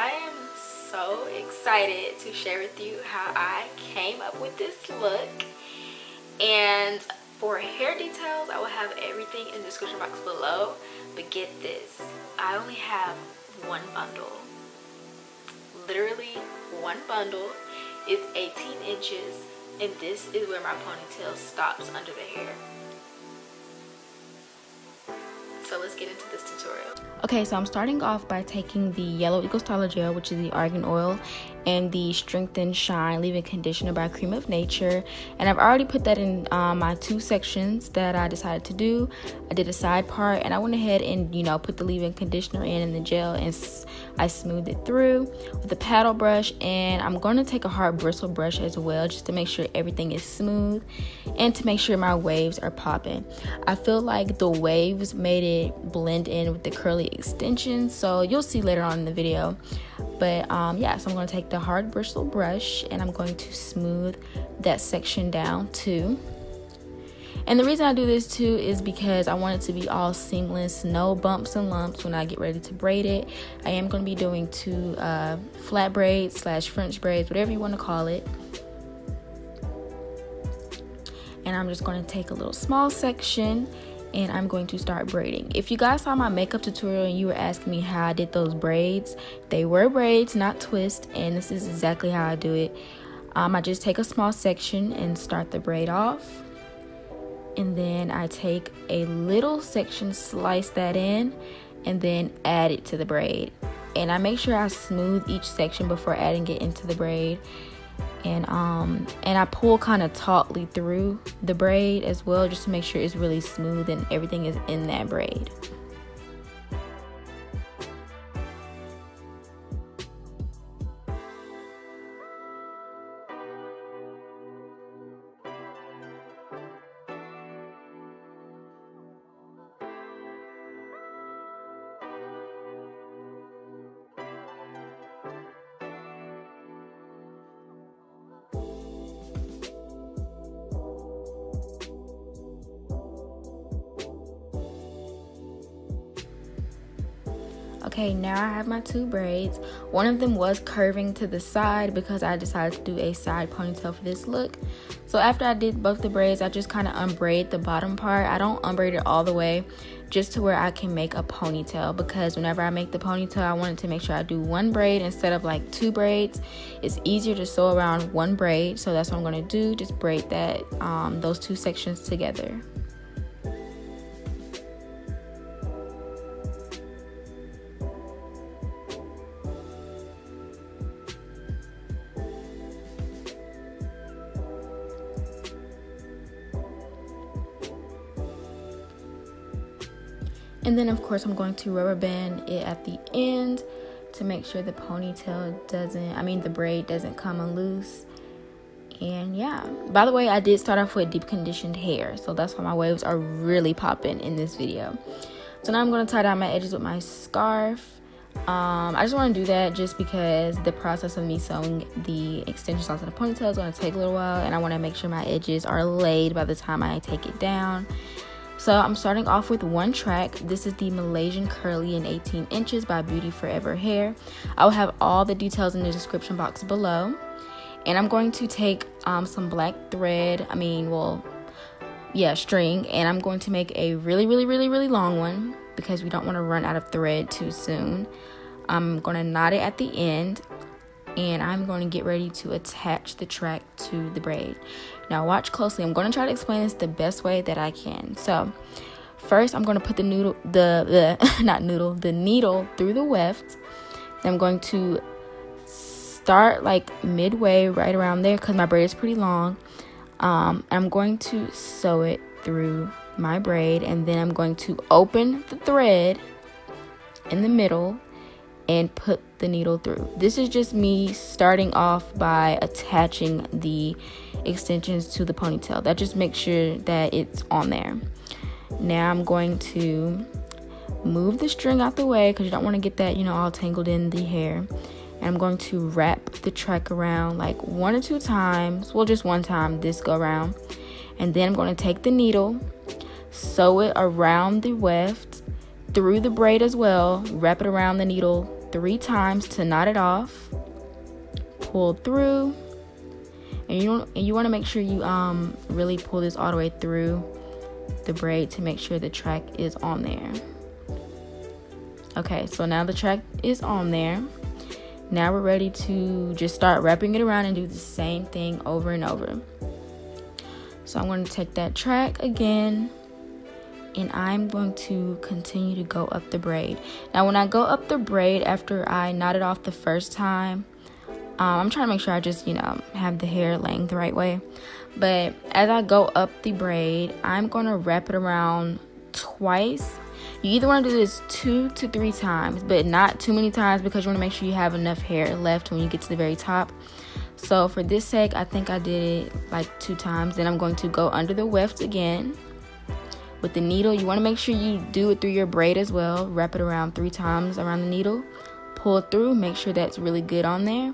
I am so excited to share with you how I came up with this look. And for hair details, I will have everything in the description box below. But get this, I only have one bundle. Literally one bundle. It's 18 inches, and this is where my ponytail stops under the hair. So let's get into this tutorial. Okay, so I'm starting off by taking the Yellow Eco Styler Gel, which is the Argan Oil, and the Strengthen Shine Leave-In Conditioner by Creme of Nature. And I've already put that in my 2 sections that I decided to do. I did a side part, and I went ahead and, you know, put the leave-in conditioner in the gel, and I smoothed it through with a paddle brush. And I'm going to take a hard bristle brush as well, just to make sure everything is smooth and to make sure my waves are popping. I feel like the waves made it blend in with the curly extensions, so you'll see later on in the video. But yeah, so I'm going to take the hard bristle brush and I'm going to smooth that section down too. And the reason I do this too is because I want it to be all seamless, no bumps and lumps when I get ready to braid it. I am going to be doing 2 flat braids / French braids, whatever you want to call it. And I'm just going to take a little small section and I'm going to start braiding. If you guys saw my makeup tutorial and you were asking me how I did those braids, they were braids, not twists, and this is exactly how I do it. I just take a small section and start the braid off, and then I take a little section, slice that in, and then add it to the braid. And I make sure I smooth each section before adding it into the braid. And I pull kind of tautly through the braid as well, just to make sure it's really smooth and everything is in that braid. Okay, now I have my 2 braids. One of them was curving to the side because I decided to do a side ponytail for this look. So after I did both the braids, I just kind of unbraid the bottom part. I don't unbraid it all the way, just to where I can make a ponytail, because whenever I make the ponytail, I wanted to make sure I do 1 braid instead of like 2 braids. It's easier to sew around 1 braid, so that's what I'm going to do. Just braid that those 2 sections together. And then of course I'm going to rubber band it at the end to make sure the ponytail the braid doesn't come loose. And yeah, by the way, I did start off with deep conditioned hair, so that's why my waves are really popping in this video. So now I'm going to tie down my edges with my scarf. I just want to do that just because the process of me sewing the extensions onto the ponytail is going to take a little while, and I want to make sure my edges are laid by the time I take it down. So I'm starting off with 1 track. This is the Malaysian Curly in 18 inches by Beauty Forever Hair. I will have all the details in the description box below. And I'm going to take some black thread, string, and I'm going to make a really long one because we don't want to run out of thread too soon. I'm going to knot it at the end, and I'm going to get ready to attach the track to the braid. Now watch closely. I'm going to try to explain this the best way that I can. So first I'm going to put the needle through the weft. Then I'm going to start like midway right around there because my braid is pretty long. I'm going to sew it through my braid, and then I'm going to open the thread in the middle and put the needle through. This is just me starting off by attaching the extensions to the ponytail. That just makes sure that it's on there. Now I'm going to move the string out the way because you don't want to get that, all tangled in the hair. And I'm going to wrap the track around like 1 or 2 times. Well, just 1 time this go around. And then I'm going to take the needle, sew it around the weft, through the braid as well, wrap it around the needle 3 times to knot it off. Pull through, and you want to make sure you really pull this all the way through the braid to make sure the track is on there. Okay, so now the track is on there. Now we're ready to just start wrapping it around and do the same thing over and over. So I'm going to take that track again, and I'm going to continue to go up the braid. Now when I go up the braid after I knot it off the first time, I'm trying to make sure I just, have the hair laying the right way. But as I go up the braid, I'm going to wrap it around twice. You either want to do this 2 to 3 times, but not too many times because you want to make sure you have enough hair left when you get to the very top. So for this sake, I think I did it like 2 times. Then I'm going to go under the weft again with the needle. You want to make sure you do it through your braid as well. Wrap it around 3 times around the needle. Pull it through, make sure that's really good on there,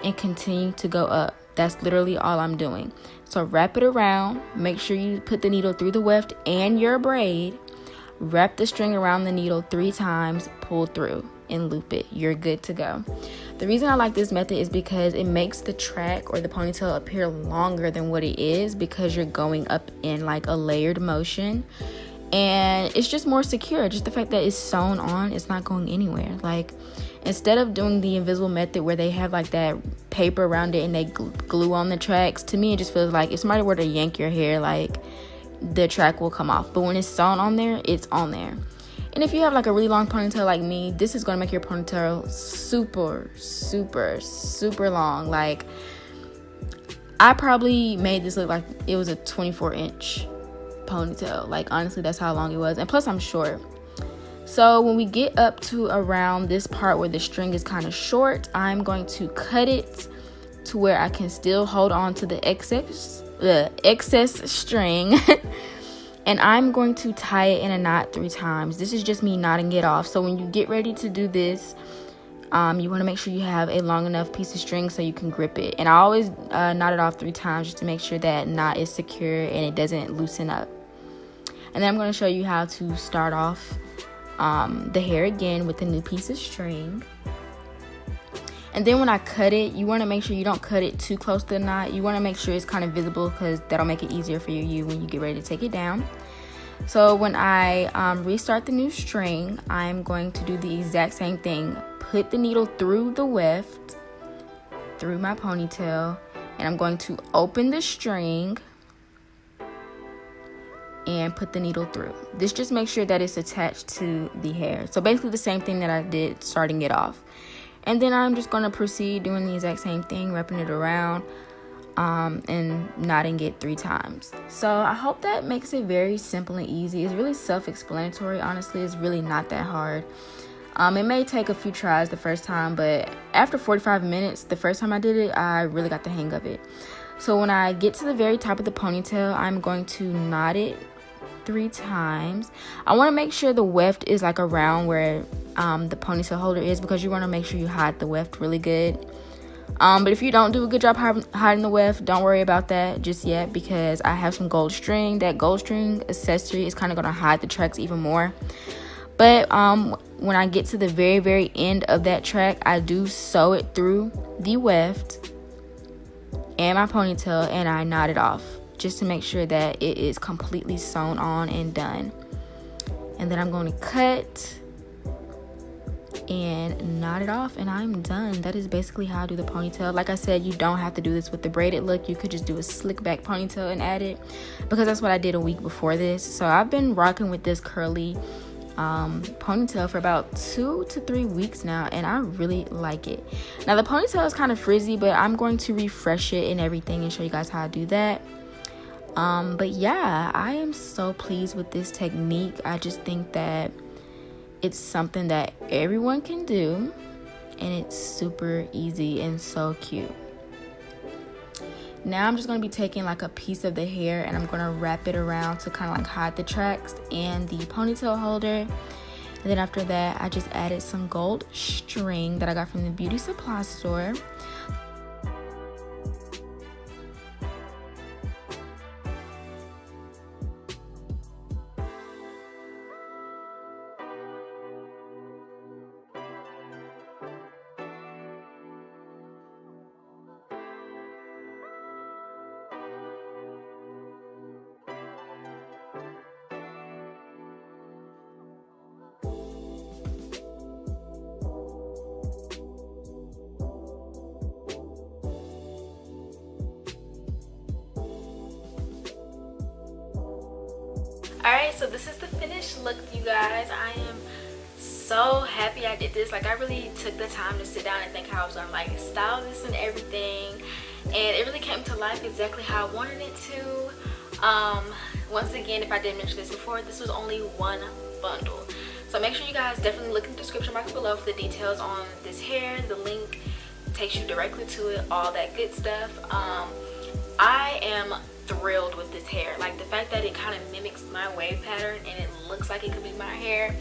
and continue to go up. That's literally all I'm doing. So wrap it around, make sure you put the needle through the weft and your braid, wrap the string around the needle 3 times, pull through, and loop it. You're good to go. The reason I like this method is because it makes the track or the ponytail appear longer than what it is, because you're going up in like a layered motion, and it's just more secure. Just the fact that it's sewn on, it's not going anywhere. Like, instead of doing the invisible method where they have like that paper around it and they glue on the tracks, to me it just feels like if somebody were to yank your hair, like, the track will come off. But when it's sewn on there, it's on there. And if you have like a really long ponytail like me, this is going to make your ponytail super, super, super long. Like, I probably made this look like it was a 24-inch ponytail. Like, honestly, that's how long it was. And plus, I'm short. So when we get up to around this part where the string is kind of short, I'm going to cut it to where I can still hold on to the excess string. And I'm going to tie it in a knot 3 times. This is just me knotting it off. So when you get ready to do this, you want to make sure you have a long enough piece of string so you can grip it. And I always knot it off 3 times just to make sure that knot is secure and it doesn't loosen up. And then I'm going to show you how to start off the hair again with a new piece of string. And then when I cut it, you want to make sure you don't cut it too close to the knot. You want to make sure it's kind of visible, because that'll make it easier for you when you get ready to take it down. So when I restart the new string, I'm going to do the exact same thing. Put the needle through the weft, through my ponytail, and I'm going to open the string and put the needle through. This just makes sure that it's attached to the hair. So basically the same thing that I did starting it off. And then I'm just going to proceed doing the exact same thing, wrapping it around and knotting it 3 times. So I hope that makes it very simple and easy. It's really self-explanatory. Honestly, it's really not that hard. It may take a few tries the first time, but after 45 minutes, the first time I did it, I really got the hang of it. So when I get to the very top of the ponytail, I'm going to knot it 3 times. I want to make sure the weft is like around where the ponytail holder is, because you want to make sure you hide the weft really good. But if you don't do a good job hiding the weft, don't worry about that just yet, because I have some gold string. That gold string accessory is kind of going to hide the tracks even more. But when I get to the very, very end of that track, I do sew it through the weft and my ponytail, and I knot it off just to make sure that it is completely sewn on and done. And then I'm going to cut and knot it off, and I'm done. That is basically how I do the ponytail. Like I said, you don't have to do this with the braided look. You could just do a slick back ponytail and add it, because that's what I did a week before this. So I've been rocking with this curly ponytail for about 2 to 3 weeks now, and I really like it. Now the ponytail is kind of frizzy, but I'm going to refresh it and everything and show you guys how I do that. But yeah, I am so pleased with this technique. I just think that it's something that everyone can do, and it's super easy and so cute. Now I'm just going to be taking like a piece of the hair, and I'm going to wrap it around to kind of like hide the tracks and the ponytail holder. And then after that, I just added some gold string that I got from the beauty supply store. so this is the finished look, you guys. I am so happy I did this. Like, I really took the time to sit down and think how I was gonna like style this and everything, and it really came to life exactly how I wanted it to. Once again, if I didn't mention this before, this was only one bundle, so make sure you guys definitely look in the description box below for the details on this hair. The link takes you directly to it, all that good stuff. I am thrilled with this hair. Like, the fact that it kind of mimics my wave pattern and it looks like it could be my hair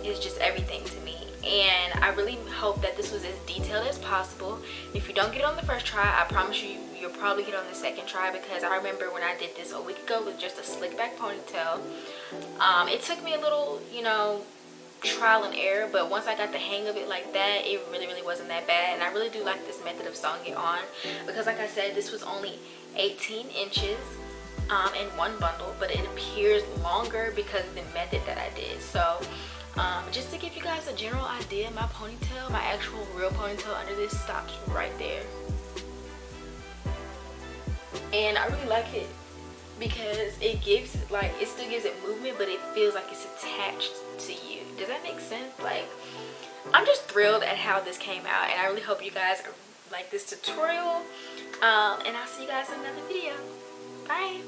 is just everything to me, and I really hope that this was as detailed as possible. If you don't get it on the first try, I promise you you'll probably get it on the second try, because I remember when I did this a week ago with just a slick back ponytail, it took me a little, you know, trial and error, but once I got the hang of it like that, it really wasn't that bad. And I really do like this method of sewing it on, because like I said, this was only 18 inches in one bundle, but it appears longer because of the method that I did. So just to give you guys a general idea, my ponytail, my actual real ponytail under this stops right there, and I really like it because it gives, like, it still gives it movement, but it feels like it's attached to you. Does that make sense? Like, I'm just thrilled at how this came out, and I really hope you guys like this tutorial, and I'll see you guys in another video. Bye.